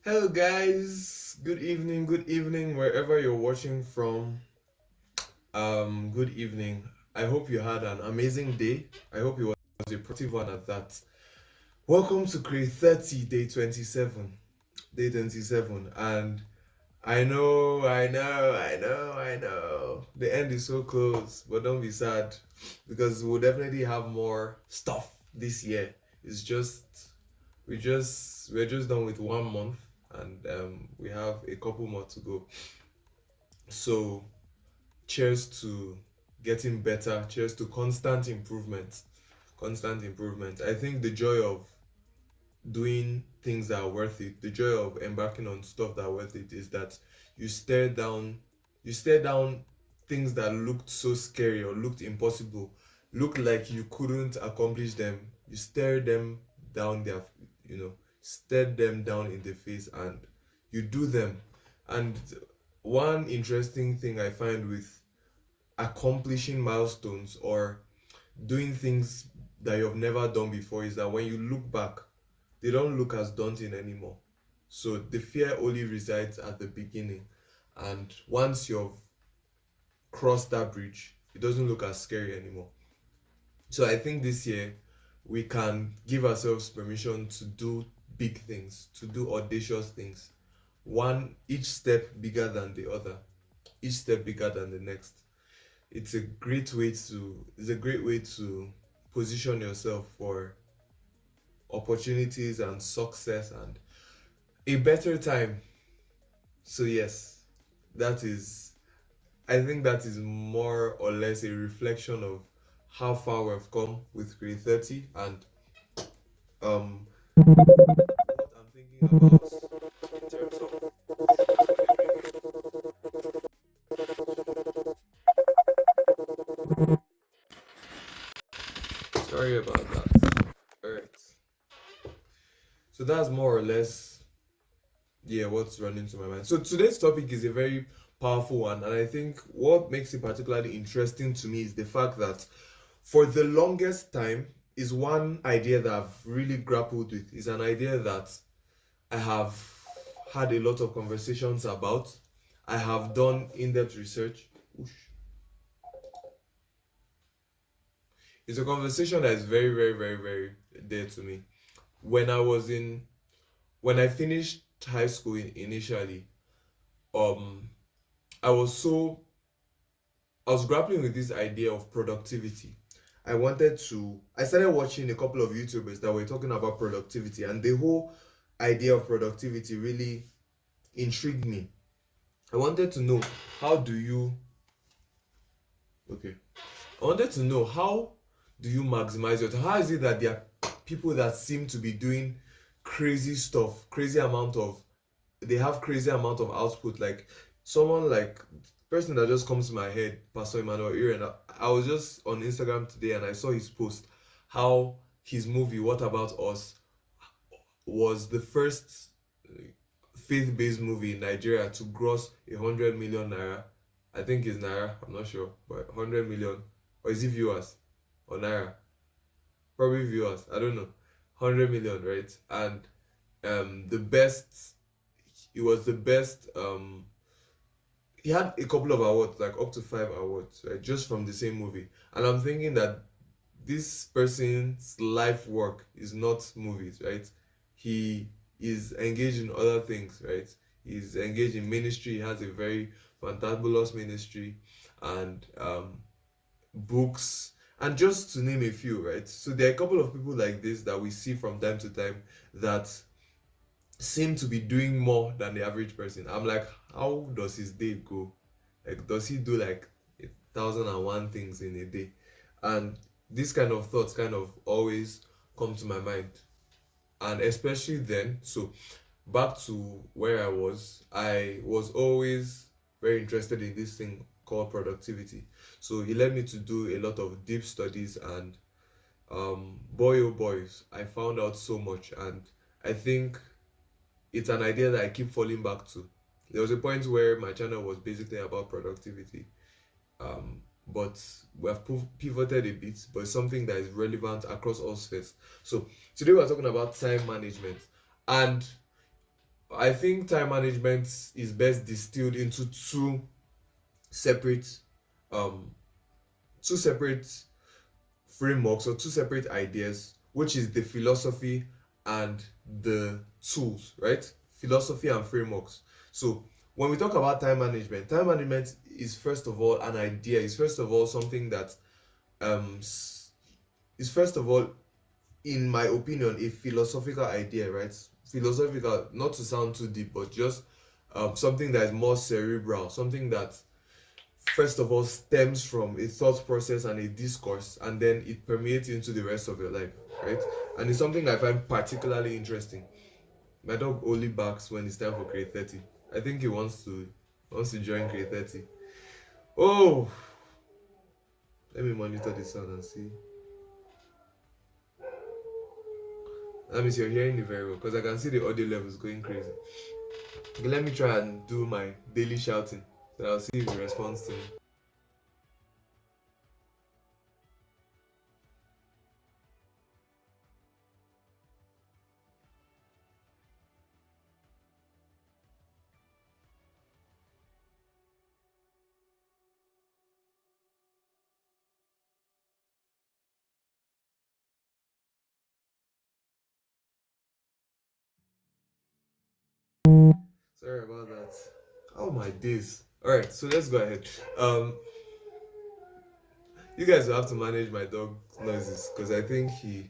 Hello, guys. Good evening, wherever you're watching from. Good evening. I hope you had an amazing day. I hope it was a productive one at that. Welcome to Kreate Day 27. Day 27. And I know. The end is so close, but don't be sad because we'll definitely have more stuff this year. It's just we're just done with 1 month and we have a couple more to go. So cheers to getting better, cheers to constant improvement. I think the joy of doing things that are worth it, the joy of embarking on stuff that are worth it is that you stare down you stare down things that looked so scary or looked impossible, looked like you couldn't accomplish them. You stare them down there, stare them down in the face and you do them. And one interesting thing I find with accomplishing milestones or doing things that you've never done before is that when you look back, they don't look as daunting anymore. So the fear only resides at the beginning. And once you've crossed that bridge, it doesn't look as scary anymore. So I think this year we can give ourselves permission to do big things, to do audacious things. One, each step bigger than the other, each step bigger than the next. It's a great way to position yourself for opportunities and success and a better time. So yes, that is I think that is more or less a reflection of how far we've come with Grade 30 and what I'm thinking about in terms of sorry about that. Alright. So that's more or less what's running to my mind. So today's topic is a very powerful one, and I think what makes it particularly interesting to me is the fact that for the longest time is one idea that I've really grappled with. Is an idea that I have had a lot of conversations about. I have done in-depth research. Whoosh. It's a conversation that is very, very, very, very dear to me. When I was in, when I finished high school initially, um, I was so I was grappling with this idea of productivity. I started watching a couple of YouTubers that were talking about productivity, and the whole idea of productivity really intrigued me. I wanted to know how do you, okay, I wanted to know how do you maximize your time? How is it that there are people that seem to be doing crazy stuff, they have crazy amount of output, like someone like person that just comes to my head, Pastor Emmanuel Iren. I was just on Instagram today and I saw his post how his movie What About Us was the first faith-based movie in Nigeria to gross 100 million naira. I think it's naira, I'm not sure, but 100 million, or is it viewers or naira? Probably viewers, I don't know. 100 million, right? And the best it was the best he had a couple of awards, like up to 5 awards, right, just from the same movie. And I'm thinking that this person's life work is not movies, right? He is engaged in other things, right? He's engaged in ministry. He has a very fantabulous ministry and books, and just to name a few, right? So there are a couple of people like this that we see from time to time that seem to be doing more than the average person. I'm like, how does his day go? Like, does he do like 1,001 things in a day? And these kind of thoughts kind of always come to my mind. And especially then, so back to where I was always very interested in this thing called productivity. So he led me to do a lot of deep studies, and boy oh boys, I found out so much. And I think it's an idea that I keep falling back to. There was a point where my channel was basically about productivity, but we have pivoted a bit, but it's something that is relevant across all spheres. So today we're talking about time management, and I think time management is best distilled into separate um two separate frameworks or two separate ideas, which is the philosophy and the tools, right? Philosophy and frameworks. So when we talk about time management is first of all an idea, is first of all something that um is first of all, in my opinion, a philosophical idea, right? Philosophical, not to sound too deep, but just something that is more cerebral, something that first of all stems from a thought process and a discourse, and then it permeates into the rest of your life, right? And it's something I find particularly interesting. My dog only barks when it's time for Kreate. I think he wants to join Kreate. Oh, let me monitor the sound and see. That means you're hearing it very well because I can see the audio levels going crazy. Okay, let me try and do my daily shouting. So I'll see if he responds to me. Sorry about that. Oh my days. Alright, so let's go ahead. You guys will have to manage my dog noises because I think he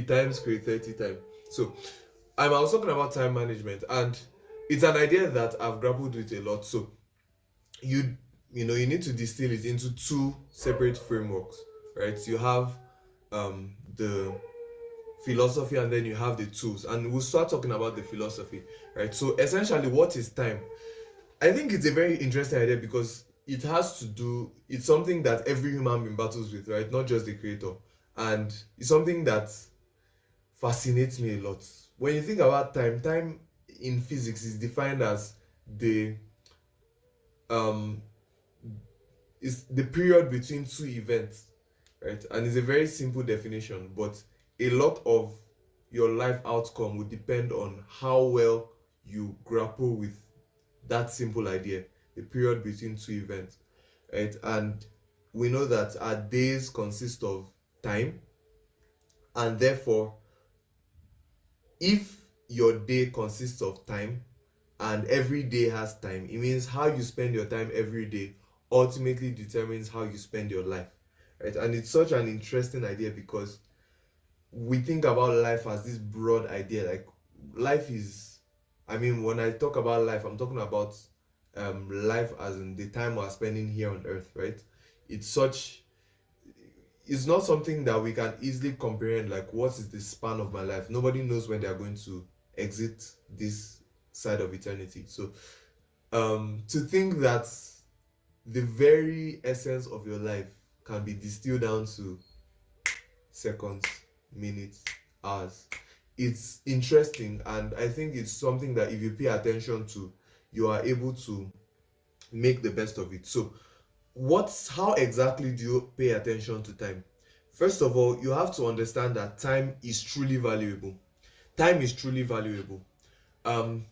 times create 30 times. So I was talking about time management, and it's an idea that I've grappled with a lot. So you you need to distill it into two separate frameworks, right? You have the philosophy and then you have the tools, and we'll start talking about the philosophy, right? So essentially, what is time? I think it's a very interesting idea because it's something that every human being battles with, right? Not just the creator. And it's something that fascinates me a lot. When you think about time, time in physics is defined as the um is the period between two events, right? And it's a very simple definition, but a lot of your life outcome would depend on how well you grapple with that simple idea, the period between two events, right? And we know that our days consist of time, and therefore, if your day consists of time and every day has time, it means how you spend your time every day ultimately determines how you spend your life, right? And it's such an interesting idea because we think about life as this broad idea. Like, life is, I mean, when I talk about life, I'm talking about life as in the time we're spending here on earth, right? It's such, it's not something that we can easily comprehend. Like, what is the span of my life? Nobody knows when they are going to exit this side of eternity. So to think that the very essence of your life can be distilled down to seconds, minutes, hours. It's interesting, and I think it's something that if you pay attention to, you are able to make the best of it. So, how exactly do you pay attention to time? First of all, you have to understand that time is truly valuable. Time is truly valuable. Um,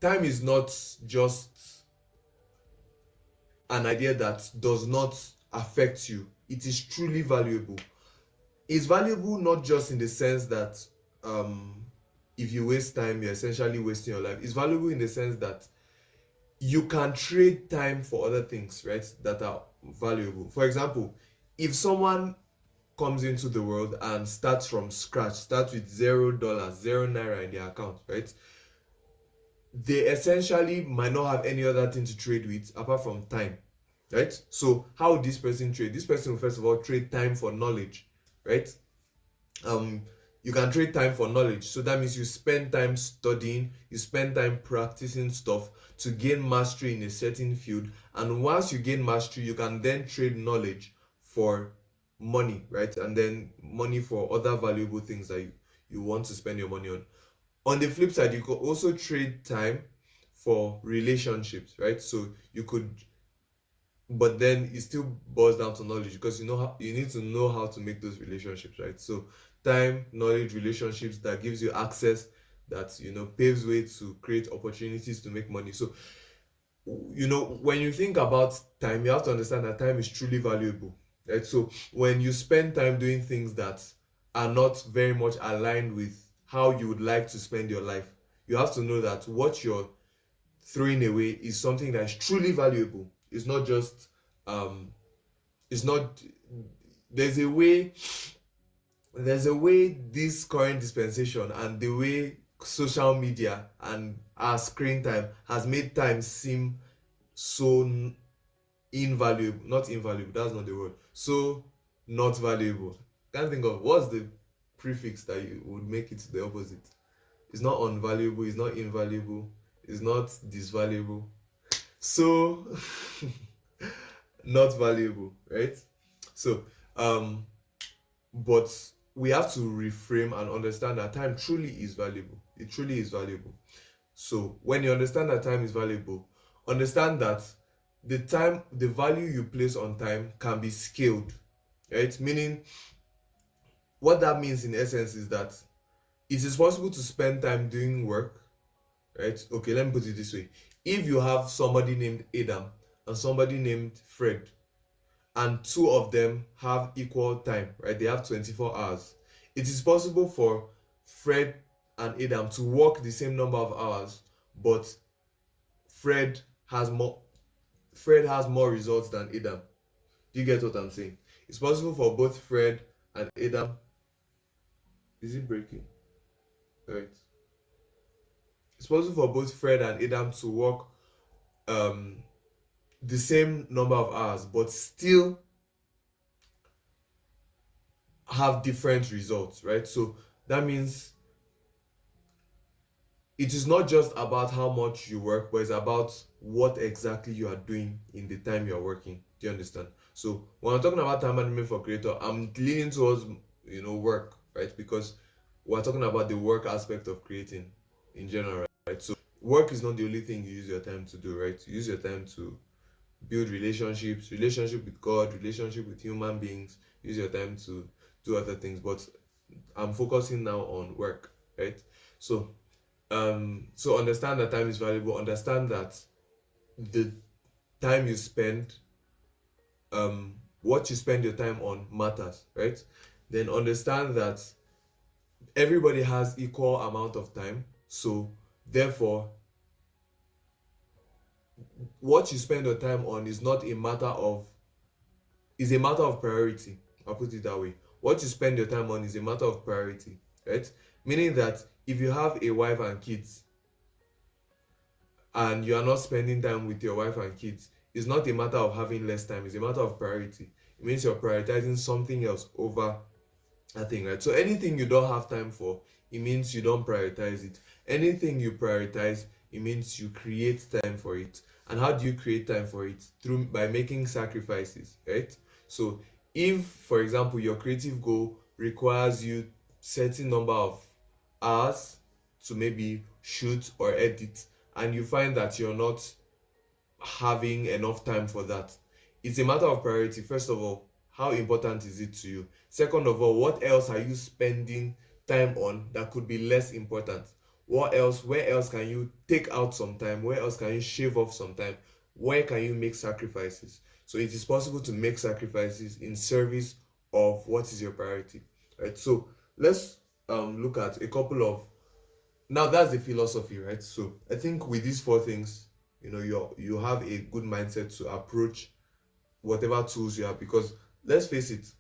Time is not just an idea that does not affect you. It is truly valuable. It's valuable not just in the sense that um if you waste time, you're essentially wasting your life. It's valuable in the sense that you can trade time for other things, right? That are valuable. For example, if someone comes into the world and starts from scratch, starts with $0, zero naira in their account, right? They essentially might not have any other thing to trade with apart from time, right? So how would this person trade? This person will first of all trade time for knowledge, right? um you can trade time for knowledge. So that means you spend time studying, you spend time practicing stuff to gain mastery in a certain field, and once you gain mastery, you can then trade knowledge for money, right? And then money for other valuable things that you want to spend your money on. On the flip side, you could also trade time for relationships, right? So you could, but then it still boils down to knowledge because you need to know how to make those relationships, right? So time, knowledge, relationships that gives you access, that paves way to create opportunities to make money. So when you think about time, you have to understand that time is truly valuable, right? So when you spend time doing things that are not very much aligned with how you would like to spend your life, you have to know that what you're throwing away is something that is truly valuable. It's not just it's not there's a way this current dispensation and the way social media and our screen time has made time seem so invaluable. Not invaluable, that's not the word. So not valuable. Can't think of what's the prefix that you would make it the opposite. It's not unvaluable, it's not invaluable, it's not disvaluable. So not valuable, right? So but we have to reframe and understand that time truly is valuable. It truly is valuable. So when you understand that time is valuable, understand that the value you place on time can be scaled, right? Meaning, what that means in essence is that it is possible to spend time doing work, right? Okay, let me put it this way. If you have somebody named Adam and somebody named Fred, and two of them have equal time, right? They have 24 hours. It is possible for Fred and Adam to work the same number of hours, but Fred has more results than Adam. Do you get what I'm saying? It's possible for both Fred and Adam. Is it breaking? Right. It's possible for both Fred and Adam to work the same number of hours, but still have different results, right? So that means it is not just about how much you work, but it's about what exactly you are doing in the time you are working. Do you understand? So when I'm talking about time management for Kreate, I'm leaning towards work, right? Because we're talking about the work aspect of creating in general, right? So work is not the only thing you use your time to do, right? You use your time to build relationships, relationship with God, relationship with human beings. Use your time to do other things, but I'm focusing now on work, right? So so understand that time is valuable. Understand that the time you spend, what you spend your time on matters, right? Then understand that everybody has equal amount of time, so therefore what you spend your time on is not a matter of is a matter of priority. I'll put it that way. What you spend your time on is a matter of priority, right? Meaning that if you have a wife and kids and you are not spending time with your wife and kids, it's not a matter of having less time, it's a matter of priority. It means you're prioritizing something else over a thing, right? So anything you don't have time for, it means you don't prioritize it. Anything you prioritize, it means you create time for it. And how do you create time for it? By making sacrifices, right? So if, for example, your creative goal requires you certain number of hours to maybe shoot or edit, and you find that you're not having enough time for that, it's a matter of priority. First of all, how important is it to you? Second of all, what else are you spending time on that could be less important? What else? Where else can you take out some time? Where else can you shave off some time? Where can you make sacrifices? So it is possible to make sacrifices in service of what is your priority, right? So let's look at a couple of, now that's the philosophy, right? So I think with these four things, you have a good mindset to approach whatever tools you have. Because let's face it,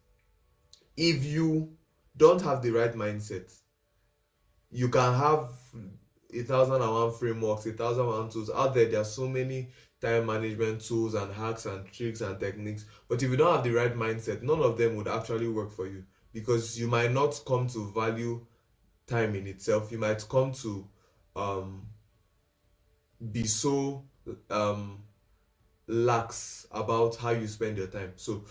if you don't have the right mindset, you can have 1,001 frameworks, 1,001 tools out there. There are so many time management tools and hacks and tricks and techniques, but if you don't have the right mindset, none of them would actually work for you, because you might not come to value time in itself. You might come to be so lax about how you spend your time. So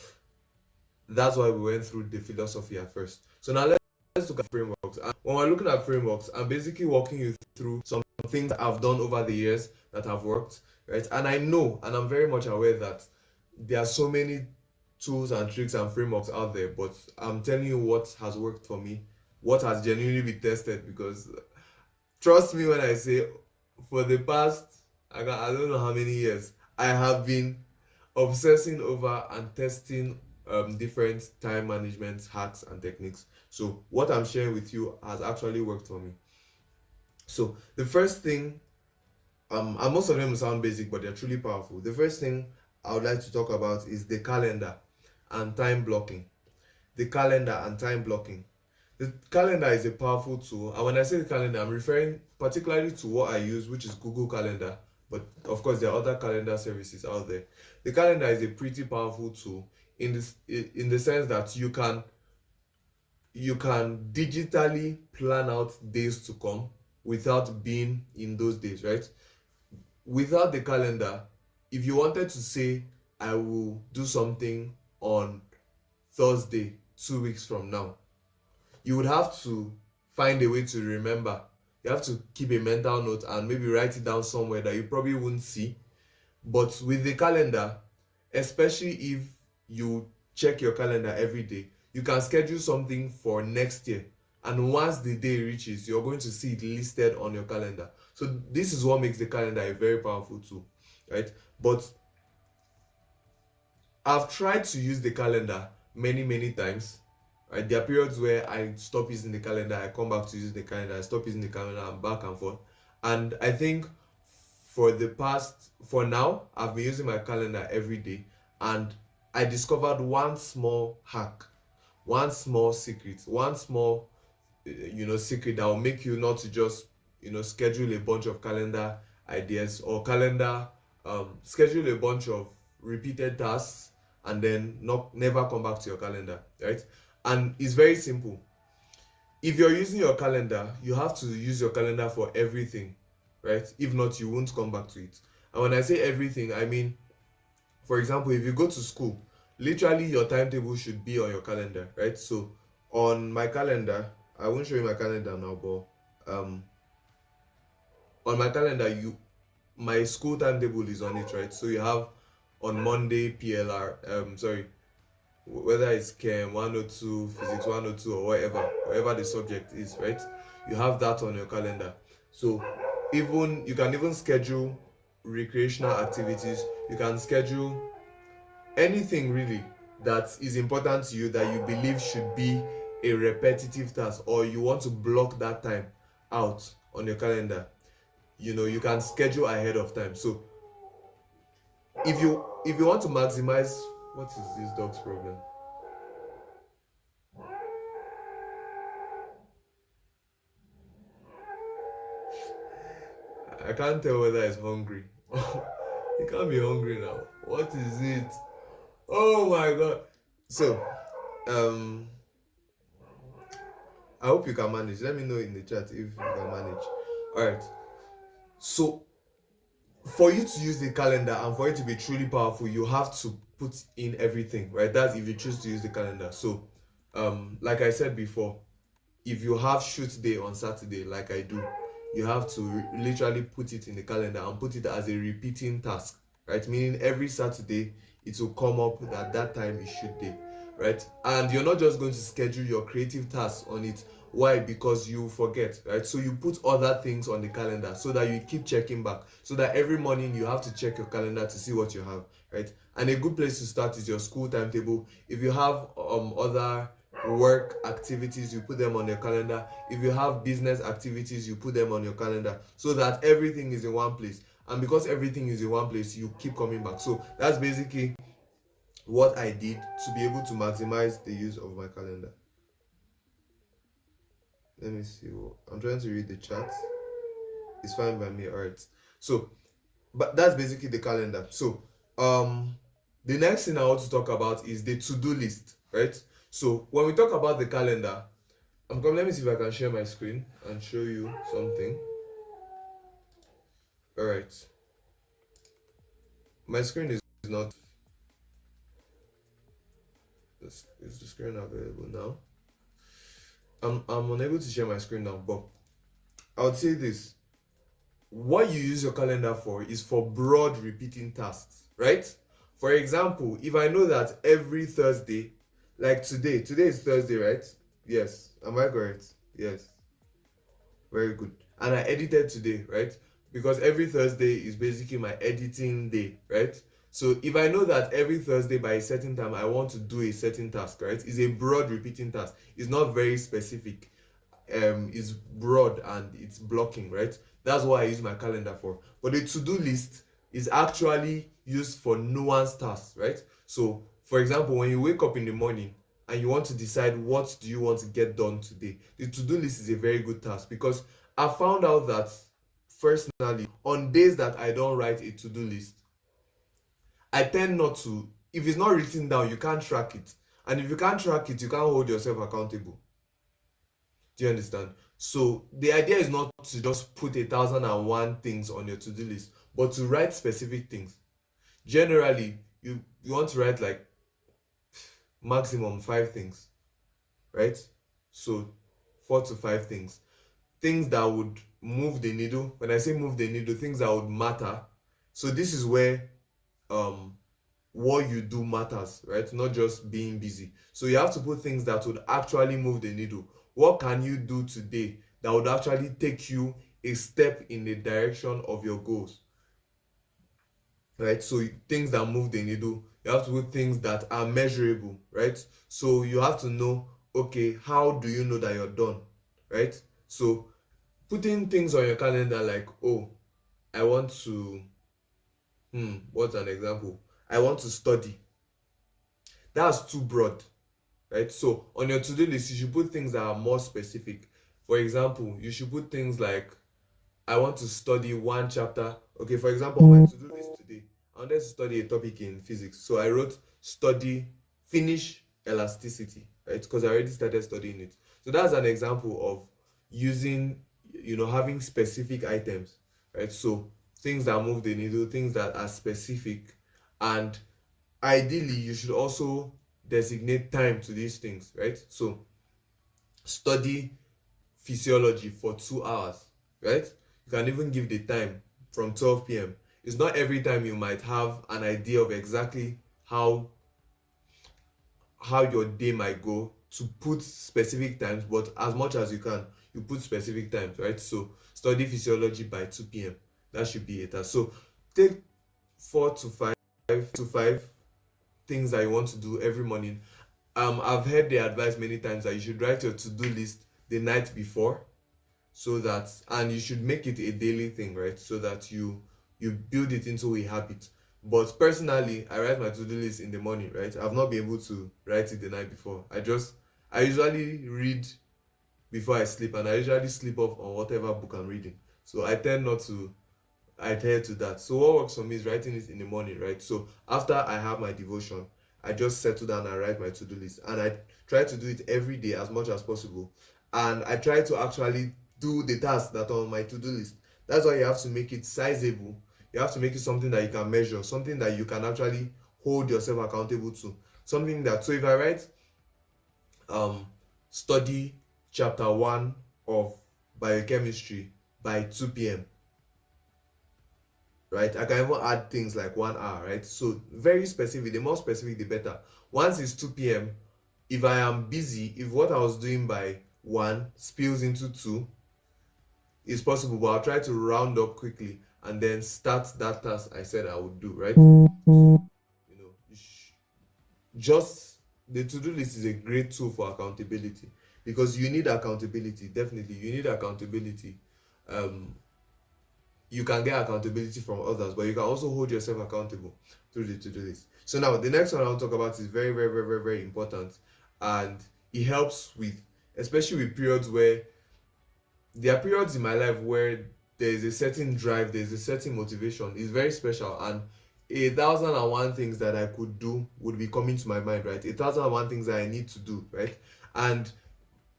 that's why we went through the philosophy at first. So now let's look at frameworks. And when we're looking at frameworks, I'm basically walking you through some things I've done over the years that have worked, right? And I know, and I'm very much aware that there are so many tools and tricks and frameworks out there, but I'm telling you what has worked for me, what has genuinely been tested, because Trust me when I say, for the past, I don't know how many years, I have been obsessing over and testing different time management hacks and techniques. So what I'm sharing with you has actually worked for me. So the first thing, and most of them will sound basic, but they're truly powerful. The first thing I would like to talk about is the calendar and time blocking. The calendar and time blocking. The calendar is a powerful tool, and when I say the calendar, I'm referring particularly to what I use, which is Google Calendar. But of course, there are other calendar services out there. The calendar is a pretty powerful tool in the sense that you can digitally plan out days to come without being in those days, right? Without the calendar, if you wanted to say, I will do something on Thursday 2 weeks from now, you would have to find a way to remember. You have to keep a mental note and maybe write it down somewhere that you probably wouldn't see. But with the calendar, especially if you check your calendar every day, you can schedule something for next year. And once the day reaches, you're going to see it listed on your calendar. So this is what makes the calendar a very powerful tool, right? But I've tried to use the calendar many, many times. Right? There are periods where I stop using the calendar, I come back to use the calendar, I stop using the calendar, I'm back and forth. And I think for now, I've been using my calendar every day, and I discovered one small hack, one small secret, one small secret that will make you not to just schedule a bunch of calendar ideas or schedule a bunch of repeated tasks and then not never come back to your calendar, right? And it's very simple. If you're using your calendar, you have to use your calendar for everything, right? If not, you won't come back to it. And when I say everything, I mean, for example, if you go to school, literally your timetable should be on your calendar, right? So on my calendar, I won't show you my calendar now, but on my calendar, my school timetable is on it, right? So you have on Monday PLR, whether it's Chem 102, Physics 102, or whatever the subject is, right? You have that on your calendar. So you can even schedule recreational activities. You can schedule anything really that is important to you that you believe should be a repetitive task, or you want to block that time out on your calendar. You can schedule ahead of time. So if you want to maximize, what is this dog's problem? I can't tell whether it's hungry. It can't be hungry now. What is it? Oh my god. So I hope you can manage. Let me know in the chat if you can manage. Alright. So for you to use the calendar and for it to be truly powerful, you have to put in everything, right? That's if you choose to use the calendar. So like I said before, if you have shoot day on Saturday like I do, you have to literally put it in the calendar and put it as a repeating task, right? Meaning every Saturday it will come up that time is shoot day, right? And you're not just going to schedule your creative tasks on it. Why? Because you forget, right? So you put other things on the calendar so that you keep checking back, so that every morning you have to check your calendar to see what you have, right? And a good place to start is your school timetable. If you have other work activities, you put them on your calendar. If you have business activities, you put them on your calendar, so that everything is in one place. And because everything is in one place, you keep coming back. So that's basically what I did to be able to maximize the use of my calendar. Let me see. I'm trying to read the chat. It's fine by me. All right. So, but that's basically the calendar. So, the next thing I want to talk about is the to-do list, right? So, when we talk about the calendar, let me see if I can share my screen and show you something. All right. My screen is not. Is the screen available now? I'm unable to share my screen now, but I would say this. What you use your calendar for is for broad repeating tasks, right? For example, if I know that every Thursday, like today is Thursday, right? Yes. Am I correct? Yes. Very good. and I edited today, right? Because every Thursday is basically my editing day, right? So if I know that every Thursday by a certain time I want to do a certain task, right? It's a broad repeating task. It's not very specific. It's broad and it's blocking, right? That's what I use my calendar for. But the to-do list is actually used for nuanced tasks, right? So for example, when you wake up in the morning and you want to decide what do you want to get done today, the to-do list is a very good task, because I found out that personally, on days that I don't write a to-do list, I tend not to. If it's not written down, you can't track it, and if you can't track it, you can't hold yourself accountable. Do you understand? So the idea is not to just put 1,001 things on your to-do list, but to write specific things. Generally, you want to write like maximum 5 things, right? So 4 to 5 things, things that would move the needle. When I say move the needle, things that would matter. So this is where what you do matters, right? Not just being busy. So you have to put things that would actually move the needle. What can you do today that would actually take you a step in the direction of your goals, right? So things that move the needle, you have to put things that are measurable, right? So you have to know, okay, how do you know that you're done, right? So putting things on your calendar like, oh, I want to, what's an example? I want to study. That's too broad, right? So on your to-do list, you should put things that are more specific. For example, you should put things like, I want to study one chapter. Okay, for example, on my to-do list today, I wanted to study a topic in physics. So I wrote finish elasticity, right? Because I already started studying it. So that's an example of using, having specific items, right? So things that move the needle, things that are specific, and ideally you should also designate time to these things, right? So study physiology for 2 hours, right? You can even give the time from 12 p.m. It's not every time you might have an idea of exactly how your day might go to put specific times, but as much as you can, you put specific times, right? So study physiology by 2 p.m. That should be it. So take 4 to 5 things that you want to do every morning. I've heard the advice many times that you should write your to-do list the night before, so that, and you should make it a daily thing, right? So that you build it into a habit. But personally, I write my to-do list in the morning, right? I've not been able to write it the night before. I usually read before I sleep, and I usually sleep off on whatever book I'm reading. So I tend not to adhere to that. So what works for me is writing it in the morning, right? So after I have my devotion, I just settle down and write my to-do list, and I try to do it every day as much as possible. And I try to actually do the tasks that are on my to-do list. That's why you have to make it sizable. You have to make it something that you can measure, something that you can actually hold yourself accountable to. Something that, so if I write study chapter 1 of biochemistry by 2 p.m., right? I can even add things like 1 hour, right? So very specific. The more specific, the better. Once it's 2 p.m., if I am busy, if what I was doing by 1 spills into 2, it's possible, but I'll try to round up quickly and then start that task I said I would do, right? So, just the to-do list is a great tool for accountability, because you need accountability. Definitely, you need accountability. You can get accountability from others, but you can also hold yourself accountable through the to-do list. So now the next one I'll talk about is very, very, very, very, very important, and it helps with, especially with periods where there are periods in my life where there is a certain drive, there is a certain motivation. It's very special, and 1,001 things that I could do would be coming to my mind, right? 1,001 things that I need to do, right? And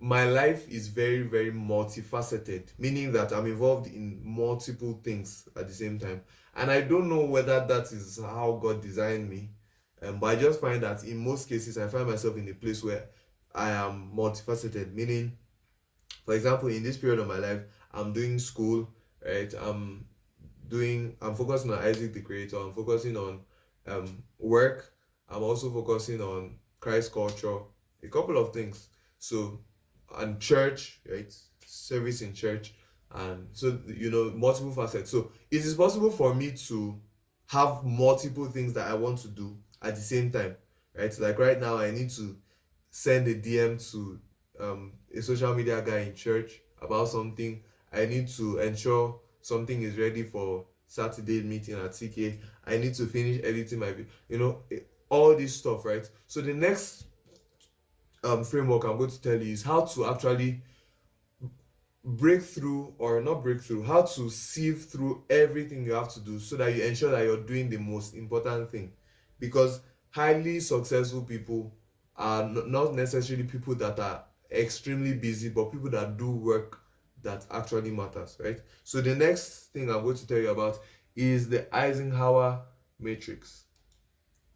my life is very, very multifaceted, meaning that I'm involved in multiple things at the same time. And I don't know whether that is how God designed me, but I just find that in most cases, I find myself in a place where I am multifaceted, meaning, for example, in this period of my life, I'm doing school, right? I'm focusing on Isaac the Creator. I'm focusing on work. I'm also focusing on Christ culture, a couple of things. So, and church, right? Service in church. and so multiple facets. So it is possible for me to have multiple things that I want to do at the same time, right? Like right now I need to send a DM to a social media guy in church about something. I need to ensure something is ready for Saturday meeting at TK. I need to finish editing my all this stuff, right? So the next framework I'm going to tell you is how to actually break through, or not break through, how to sieve through everything you have to do so that you ensure that you're doing the most important thing. Because highly successful people are not necessarily people that are extremely busy, but people that do work that actually matters, right? So the next thing I'm going to tell you about is the Eisenhower matrix.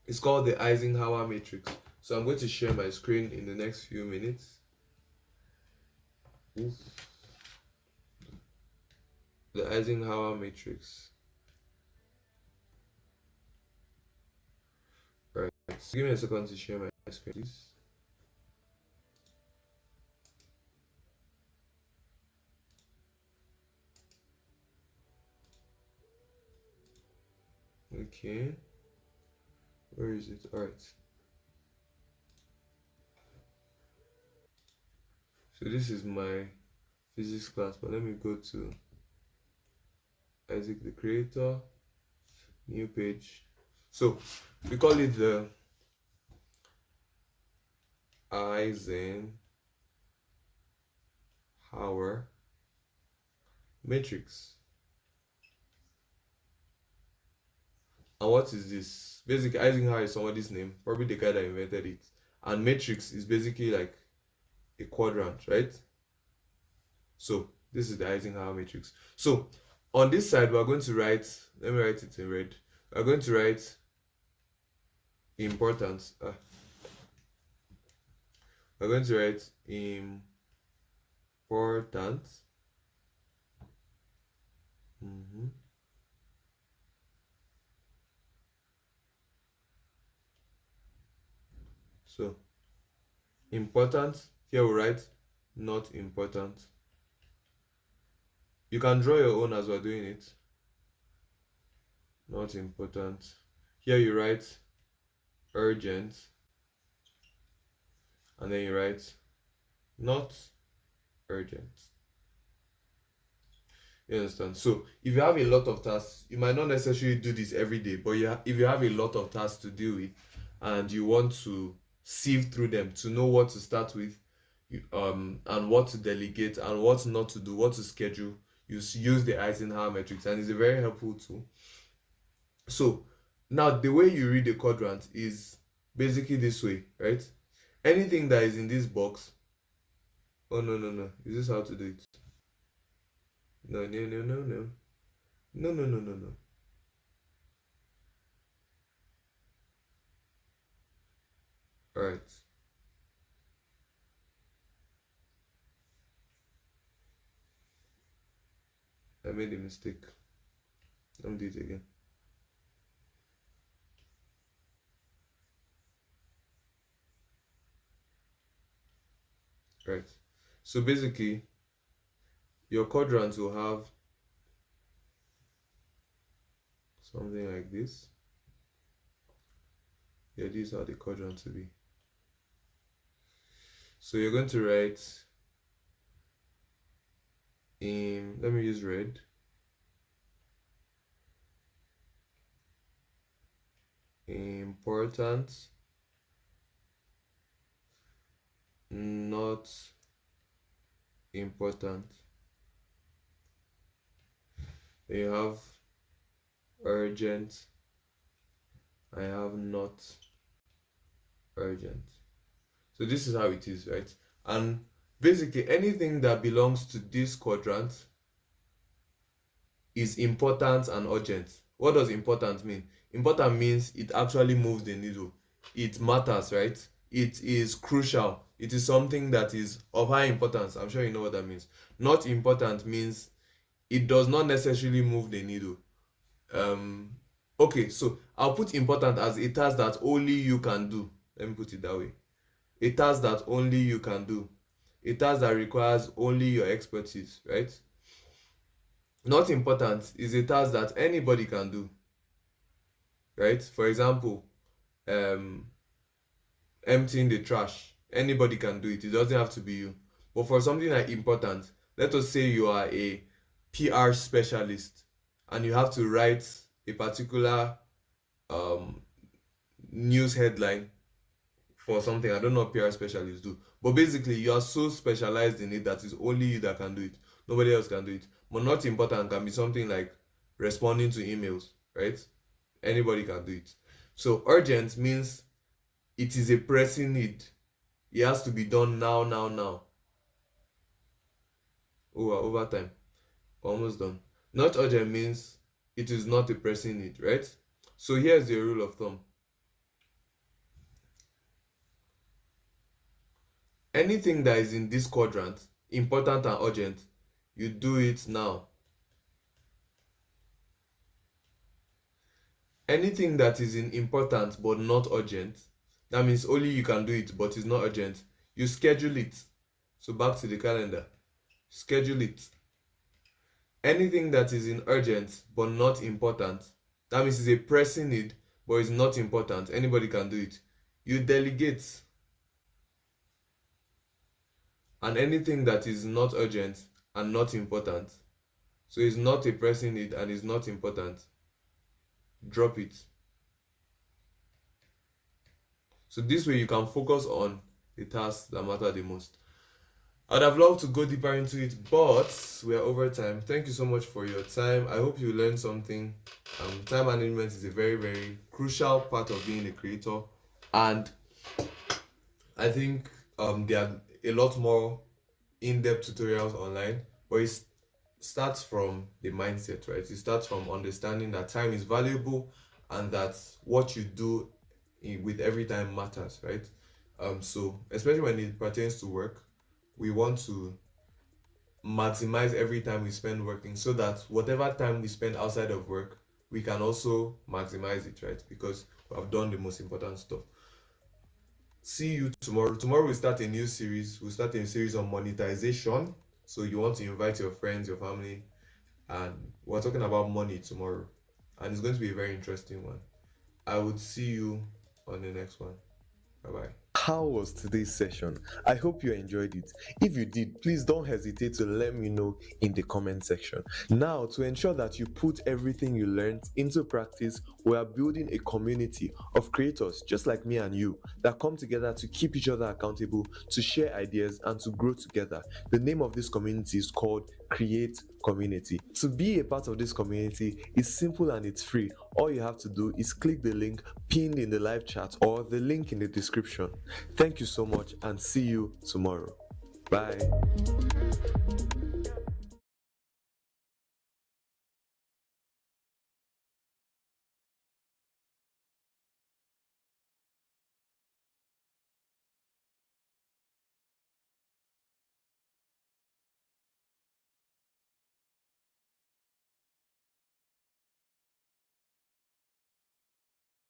It's called the Eisenhower matrix. So I'm going to share my screen in the next few minutes. Oof. The Eisenhower matrix. Right. So give me a second to share my screen, please. Okay. Where is it? Alright. So this is my physics class, but let me go to Isaac the Creator, new page. So we call it the Eisenhower matrix. And what is this? Basically, Eisenhower is somebody's name, probably the guy that invented it. And matrix is basically like a quadrant, right? So this is the Eisenhower matrix. So on this side, we're going to write, let me write it in red. We're going to write importance. We're going to write important. So important, here we write not important. You can draw your own as we're doing it. Not important. Here you write urgent, and then you write not urgent. You understand? So if you have a lot of tasks, you might not necessarily do this every day, but if you have a lot of tasks to deal with and you want to sieve through them to know what to start with, and what to delegate and what not to do, what to schedule, you use the Eisenhower matrix, and it's a very helpful tool. So now the way you read the quadrant is basically this way, right? Anything that is in this box, oh no, is this how to do it? No. All right. I made a mistake. Let me do it again. Right. So basically, your quadrant will have something like this. Yeah, these are the quadrants to be. So you're going to write let me use red. Important, not important. Then you have urgent. I have not urgent. So this is how it is, right? And basically anything that belongs to this quadrant is important and urgent. What does important mean? Important means it actually moves the needle. It matters, right? It is crucial. It is something that is of high importance. I'm sure you know what that means. Not important means it does not necessarily move the needle. Okay, so I'll put important as a task that only you can do. Let me put it that way. A task that only you can do. A task that requires only your expertise, right? Not important is a task that anybody can do, right? For example, um, emptying the trash. Anybody can do it. It doesn't have to be you. But for something like important, let us say you are a PR specialist and you have to write a particular um, news headline for something. I don't know what PR specialists do. But basically, you are so specialized in it that it's only you that can do it. Nobody else can do it. But not important can be something like responding to emails, right? Anybody can do it. So urgent means it is a pressing need. It has to be done now, now, now. Over time. Almost done. Not urgent means it is not a pressing need, right? So here's the rule of thumb. Anything that is in this quadrant, important and urgent, you do it now. Anything that is in important but not urgent, that means only you can do it but it's not urgent, you schedule it. So back to the calendar. Schedule it. Anything that is in urgent but not important, that means it's a pressing need but it's not important, anybody can do it, you delegate. And anything that is not urgent and not important, so it's not a pressing need and it's not important, drop it. So this way you can focus on the tasks that matter the most. I'd have loved to go deeper into it, but we are over time. Thank you so much for your time. I hope you learned something. Time management is a very, very crucial part of being a creator, and I think there are a lot more in-depth tutorials online, but it starts from the mindset, right? It starts from understanding that time is valuable and that what you do with every time matters, right? So especially when it pertains to work, we want to maximize every time we spend working so that whatever time we spend outside of work, we can also maximize it, right? Because we have done the most important stuff. See you tomorrow. Tomorrow we start a new series. We'll start a series on monetization. So you want to invite your friends, your family, and we're talking about money tomorrow. And it's going to be a very interesting one. I would see you on the next one. Bye bye. How was today's session? I hope you enjoyed it. If you did, please don't hesitate to let me know in the comment section. Now, to ensure that you put everything you learned into practice, we are building a community of creators just like me and you that come together to keep each other accountable, to share ideas, and to grow together. The name of this community is called Kreate Community. To be a part of this community is simple and it's free. All you have to do is click the link pinned in the live chat or the link in the description. Thank you so much and see you tomorrow. Bye.